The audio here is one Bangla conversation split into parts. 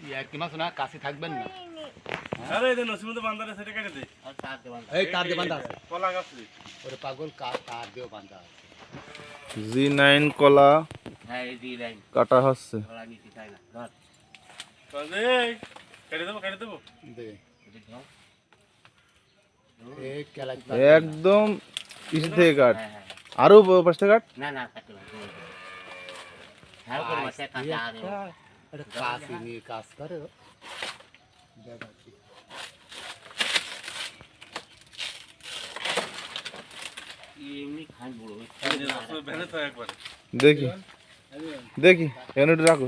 ইয়ার কি মাছ না কাছে থাকবেন না। আরে এই নসিমতে বান্দারে সেটা কেটে দে। আর তার দিয়ে বাঁধা। এই তার দিয়ে বাঁধা আছে। কলা গাছ রে। ওরে পাগল তার দিয়েও বাঁধা আছে। জি9 কলা হ্যাঁ এই দিয়ে লাইন কাটা হচ্ছে। ওরা নিতে চাই না। ধর কাজে কেটে দেবো। দে। এই কেলা একদম ইস থেকে কাট। হ্যাঁ হ্যাঁ। আরো পাশ থেকে কাট। না না কাটতে হবে। হ্যাঁ করে মাছে কাটা আর এটা কাছে নিয়ে কাজ করে। দেখাচ্ছি। এমনি খান বড় ভেনে তো একবার। দেখি এখানে একটু রাখো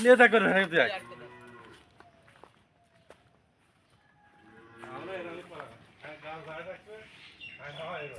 নিয়ে থাক করে ভেনে দেখ। আমরা এরানি পারা। গাছ ধরে রাখবে। আর খাওয়া এর।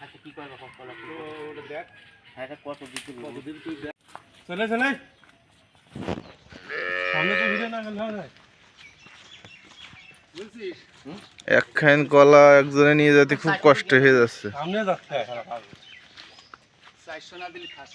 আচ্ছা কি করব কলা ওটা দেখ। হ্যাঁ এটা কতদিন তুই দেখ। চলে সামনে তো ভিডিও না গেল হয়। বুঝছিস? একখান কলা একজনে নিয়ে যেতে খুব কষ্ট হয়ে যাচ্ছে। সামনে যাচ্ছে খারাপ। 400 না দিলে খাস।